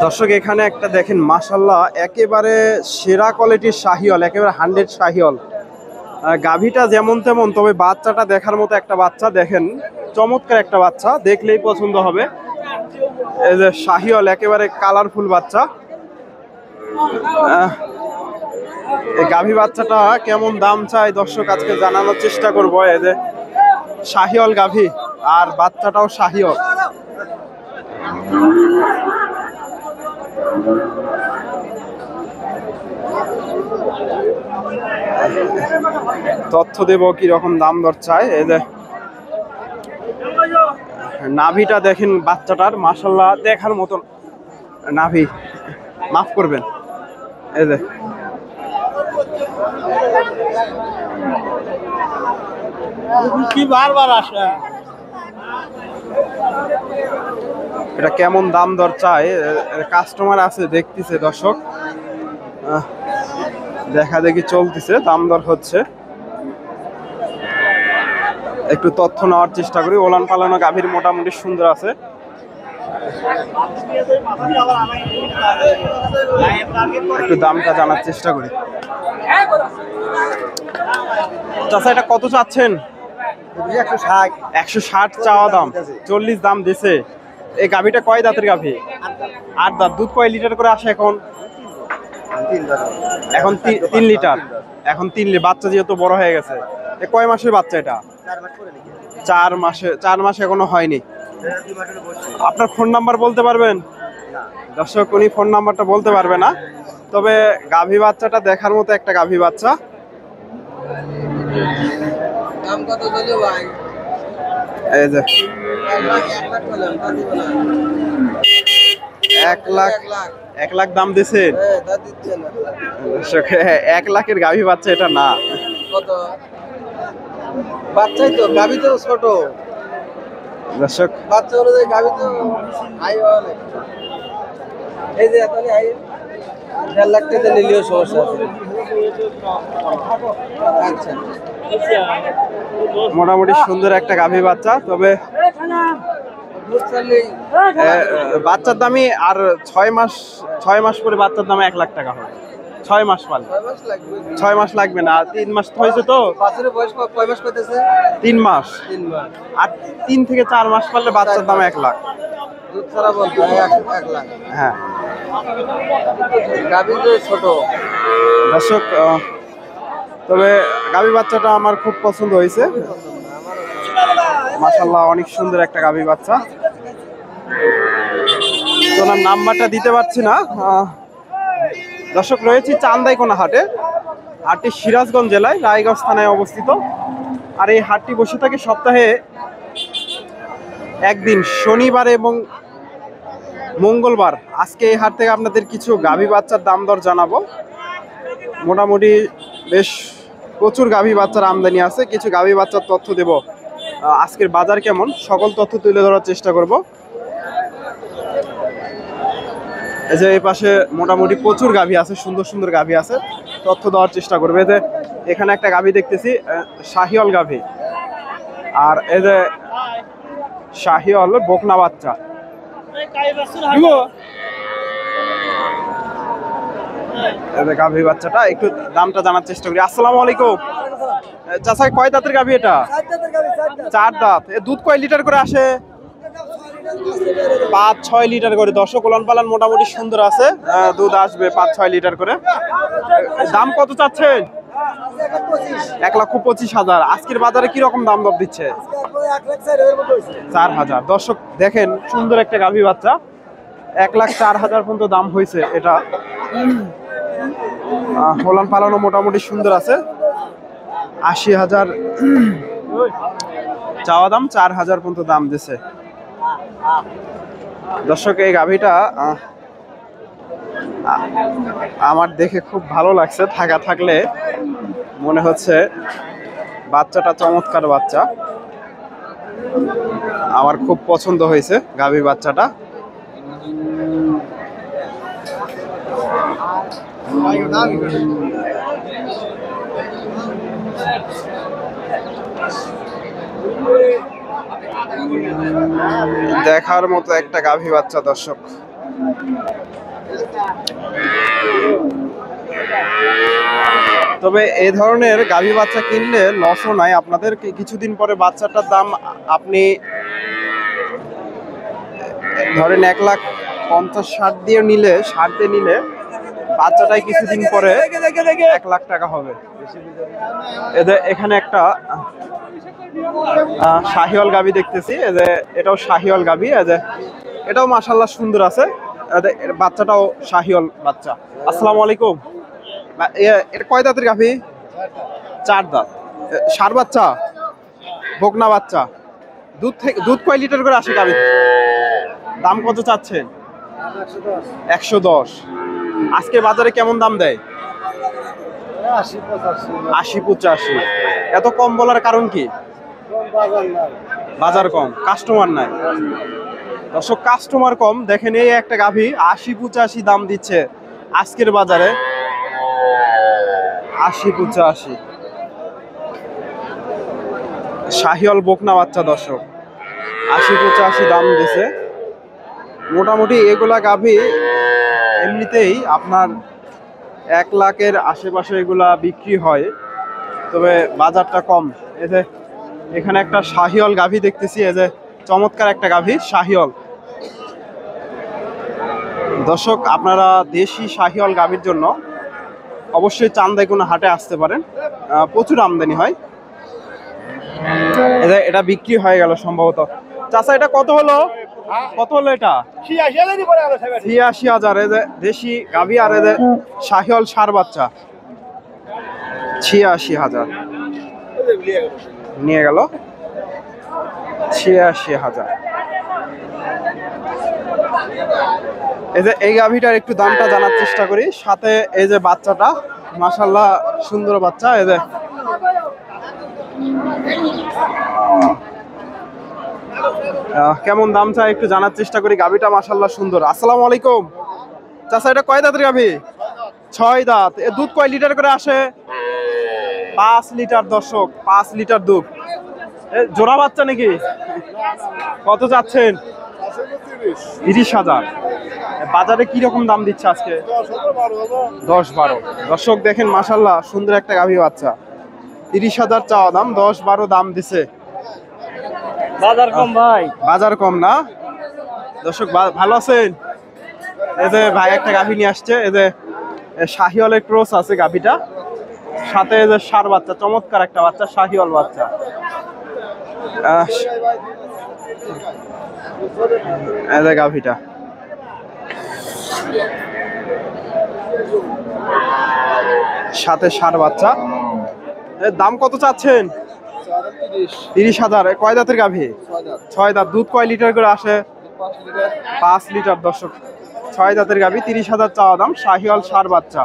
দর্শক এখানে একটা দেখেন মাশাআল্লাহ একেবারে সেরা কোয়ালিটির শাহিওয়াল, একেবারে 100 শাহিওয়াল। গাভীটা যেমন তেমন, তবে বাচ্চাটা দেখার মতো একটা বাচ্চা। দেখেন চমৎকার একটা বাচ্চা, দেখলেই পছন্দ হবে। এই যে শাহিওয়াল, একেবারে কালারফুল বাচ্চা। এই গাভী বাচ্চাটা কেমন দাম চাই দর্শক আজকে জানানোর চেষ্টা করবো। এই যে শাহিওয়াল গাভী, আর বাচ্চাটাও শাহিওয়াল। তথ্য দেব কি রকম দাম দর চাই। এই যে নাভিটা দেখেন বাচ্চাটার, মাশাআল্লাহ দেখার মতন নাভি, মাফ করবেন। এই যে কি বারবার আসে, এটা কেমন দাম দর চাই, কাস্টমার আছে দেখতেছে দর্শক, দেখা দেখি চলতেছে, দাম দর হচ্ছে। একটু তথ্য নেওয়ার চেষ্টা করি। ওলান পালানো গাভীর মোটামুটি সুন্দর আছে। একটু দামটা জানার চেষ্টা করি। চাচা এটা কত চাচ্ছেন? 160 চাওয়া দাম, 40 দাম দিছে। এই গাভীটা কয় দাঁতের গাভী? 8 দাঁত। দুধ কয় লিটার করে আসে এখন? এখন 3 লিটার। এখন 3 লিটার। বাচ্চা যেহেতু বড় হয়ে গেছে। কয় মাসের বাচ্চা এটা? 4 মাস এখনো হয়নি। আপনার ফোন নাম্বার বলতে পারবেন? দর্শক উনি ফোন নাম্বারটা বলতে পারবে না, তবে গাভী বাচ্চাটা দেখার মতো একটা গাভী বাচ্চা। দাম কত বলে ভাই? এই যে 1 লাখ দাম দিছে। দর্শক 1 লাখের গাভী বাচ্চা এটা না। কত? বাচ্চাই তো, গাভী তো ছোট। দর্শক বাচ্চা অনুযায়ী গাভী তো হাই অনেক। এই যে এত হাই 1.5 লাখ টাকা নিলেও সমস্যা আছে। আচ্ছা, মোটামুটি সুন্দর একটা গাভী বাচ্চা, তবে বাচ্চার দামই আর 6 মাস পরে বাচ্চার দাম 1 লাখ টাকা হবে। 6 মাস পালে 6 মাস লাগবে না, 3 মাস হয়েছে তো। বাচ্চার বয়স কয় মাস করতেছে? 3 মাস। আর 3 থেকে 4 মাস পারলে বাচ্চার দাম 1 লাখ। দুধ ছাড়া বলতে 1 লাখ। হ্যাঁ, গাভী তো ছোট। দর্শক তবে গাভী বাচ্চাটা আমার খুব পছন্দ হয়েছে। মাশাআল্লাহ অনেক সুন্দর একটা গাভী বাচ্চা। তো নাম্বারটা দিতে পারছি না। দর্শক রয়েছি চান্দাইকোনা হাটে। হাটটি সিরাজগঞ্জ জেলায় রায়গঞ্জ থানায় অবস্থিত। আর এই হাটটি বসে থাকে সপ্তাহে একদিন, শনিবার এবং মঙ্গলবার। আজকে এই হাট থেকে আপনাদের কিছু গাভী বাচ্চার দাম দর জানাবো। মোটামুটি বেশ প্রচুর গাভী বাচ্চার আমদানি আছে। কিছু গাভী বাচ্চার তথ্য দেব, আজকের বাজার কেমন সকল তথ্য তুলে ধরার চেষ্টা করব। এই যে এই পাশে মোটামুটি প্রচুর গাভী আছে, সুন্দর সুন্দর গাভী আছে, তথ্য দেওয়ার চেষ্টা করবে। এই যে এখানে একটা গাভী দেখতেছি, শাহিওয়াল গাভী। আর এই যে শাহিওয়াল বকনা বাচ্চা। গাভী বাচ্চাটা একটু দামটা জানার চেষ্টা করি। আসসালামু আলাইকুম চাচা, কয় দাঁতের গাভী এটা? 4 দাঁত। দুধ কয় লিটার করে আসে? 5-6 লিটার করে। দর্শক ওলান পালান মোটামুটি সুন্দর আছে, দুধ আসবে 5-6 লিটার করে। দাম কত চাচ্ছেন? 1,25,000। আজকের বাজারে কি রকম দাম দর দিচ্ছে? 4,000। দর্শক দেখেন সুন্দর একটা গাভী বাচ্চা, 1,04,000 পর্যন্ত দাম হয়েছে এটা। ওলান পালানো মোটামুটি সুন্দর আছে। 80,000 চাওয়া দাম, 4,000 পর্যন্ত দাম দিছে। দর্শক এই গাভীটা আমার দেখে খুব ভালো লাগছে। থাকলে মনে হচ্ছে বাচ্চাটা চমৎকার বাচ্চা, আমার খুব পছন্দ হয়েছে গাভী বাচ্চাটা। দেখার মতো একটা গাভী বাচ্চা দর্শক। তবে এই ধরনের গাভী বাচ্চা কিনলে লসও নাই আপনাদের। কিছুদিন পরে বাচ্চাটার দাম আপনি ধরেন 1,50,60 দিয়ে নিলে, 60 দিয়ে নিলে বাচ্চাটাই কিছুদিন পরে 1,00,000 টাকা হবে। এদের এখানে একটা শাহিওয়াল গাভী দেখতেছি, এটাও শাহিওয়াল গাভী, এটাও মাশাআল্লাহ সুন্দর আছে। বাচ্চাটাও শাহিওয়াল বাচ্চা। আসসালামু আলাইকুম। এটা কয় দাঁতের গাভী? 4 দাঁত। ষাঁড় বাচ্চা, বকনা বাচ্চা। দুধ কয় লিটার করে আসে গাভী? দাম কত চাচ্ছেন? 110। আজকে বাজারে কেমন দাম দেয়? 80-85। এত কম বলার কারণ কি? বাজার কম, কাস্টমার নাই। দর্শক কাস্টমার কম দেখেন, এই একটা গাভী 80-85 দাম দিচ্ছে আজকের বাজারে। 80-85 শাহিওয়াল বকনা বাচ্চা দর্শক, 80-85 দাম দিছে। মোটামুটি এগুলা গাভী এমনিতেই আপনার 1,00,000-এর আশেপাশে এগুলা বিক্রি হয়, তবে বাজারটা কম। এখানে একটা শাহিওয়াল গাভী দেখতেছি, চমৎকার একটা গাভী শাহিওয়াল। দর্শক আপনারা দেশি শাহিওয়াল গাভীর জন্য অবশ্যই চান্দাইকোনা হাটে আসতে পারেন, প্রচুর আমদানি হয়। এটা বিক্রি হয়ে গেল সম্ভবত। চাচা এটা কত হলো? কত হলো এটা? 86,000। দেশি গাভী আর শাহিওয়াল ষাঁড় বাচ্চা 86,000 নিয়ে গেল। 86,000। এই গাভীটার একটু দামটা জানার চেষ্টা করি। সাথে এই যে বাচ্চাটা মাশাআল্লাহ সুন্দর বাচ্চা, কেমন দাম চাই একটু জানার চেষ্টা করি। গাভীটা মাশাআল্লাহ সুন্দর। আসসালামু আলাইকুম চাচা, এটা কয় দাঁতের গাভী? 6 দাঁত। এ দুধ কয় লিটার করে আসে? 5 লিটার দর্শক, 5 লিটার দুধ। জোড়া বাচ্চা নাকি? কত চাচ্ছেন? 30,000। বাজারে কি রকম দাম দিচ্ছে আজকে? 10-12। দর্শক দেখেন মাশাআল্লাহ সুন্দর একটা গাভী বাচ্চা, 30,000 চাওয়া দাম, 10-12 দাম দিছে। বাজার কম ভাই, বাজার কম না দর্শক। ভালো আছেন? ভাই একটা গাভী নিয়ে আসছে, শাহিওয়ালের ক্রস আছে গাভীটা, সাথে ষাঁড় বাচ্চা, চমৎকার একটা বাচ্চা শাহিওয়াল বাচ্চা। গাভীটা সাথে ষাঁড় বাচ্চা। দাম কত চাচ্ছেন? 30,000। কয় দাঁতের গাভী? 6 দাঁত। দুধ কয় লিটার করে আসে? 5 লিটার দর্শক। 6 দাঁতের গাভী, 30,000 চাওয়া দাম, শাহিওয়াল ষাঁড় বাচ্চা।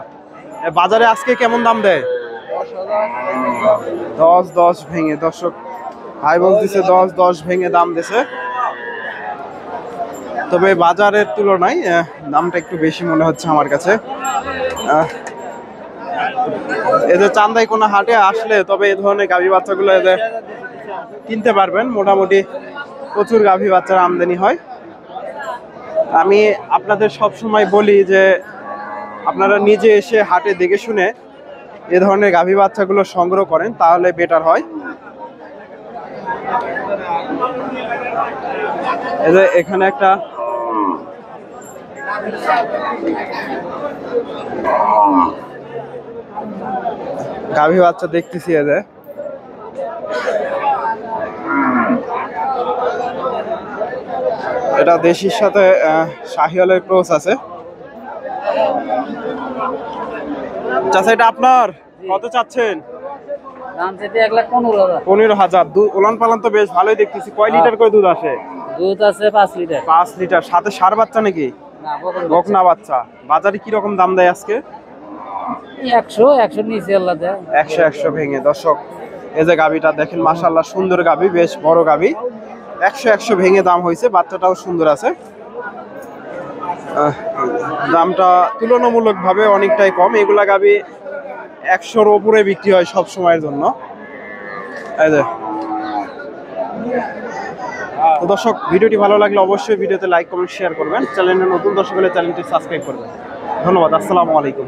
বাজারে আজকে কেমন দাম দেয়? 10-10 ভেঙে দর্শক। ভাই বলতেছে 10-10 ভেঙে দাম দিছে, তবে বাজারের তুলনায় দামটা একটু বেশি মনে হচ্ছে আমার কাছে। চান্দাইকোনা হাটে আসলে তবে এই ধরনের গাভী বাচ্চাগুলো কিনতে পারবেন। মোটামুটি প্রচুর গাভী বাচ্চার আমদানি হয়। আমি আপনাদের সব সময় বলি যে আপনারা নিজে এসে হাটে দেখে শুনে এ ধরনের গাভী বাচ্চাগুলো সংগ্রহ করেন, তাহলে বেটার হয়। এখানে একটা গাভী বাচ্চা দেখতেছি, এটা দেশির সাথে শাহিওয়ালের ক্রস আছে। চাচা এটা আপনার? কত চাচ্ছেন? দাম চাইতে 1,15,000। 15,000। উলান পালান তো বেশ ভালোই দেখতেছি। কয় লিটার করে দুধ আসে? দুধ আছে 5 লিটার। 5 লিটার। সাথে ষাঁড় বাচ্চা নাকি? না, বকনা বাচ্চা। বাজারে কি রকম দাম দেয় আজকে? 100 নিচে আল্লাহ দেয়। 100 ভেঙে দর্শক। এই যে গাভীটা দেখেন মাশাআল্লাহ সুন্দর গাভী, বেশ বড় গাভী। 100 ভেঙে দাম হয়েছে। বাচ্চাটাও সুন্দর আছে। দামটা তুলনামূলকভাবে অনেকটাই কম। এগুলা গাভী 100-র উপরে বিক্রি হয় সব সময়ের জন্য। এই যে দর্শক ভিডিওটি ভালো লাগলে অবশ্যই ভিডিওতে লাইক কমেন্ট শেয়ার করবেন, চ্যানেলে নতুন দর্শক হলে চ্যানেলটি সাবস্ক্রাইব করবেন। ধন্যবাদ, আসসালামু আলাইকুম।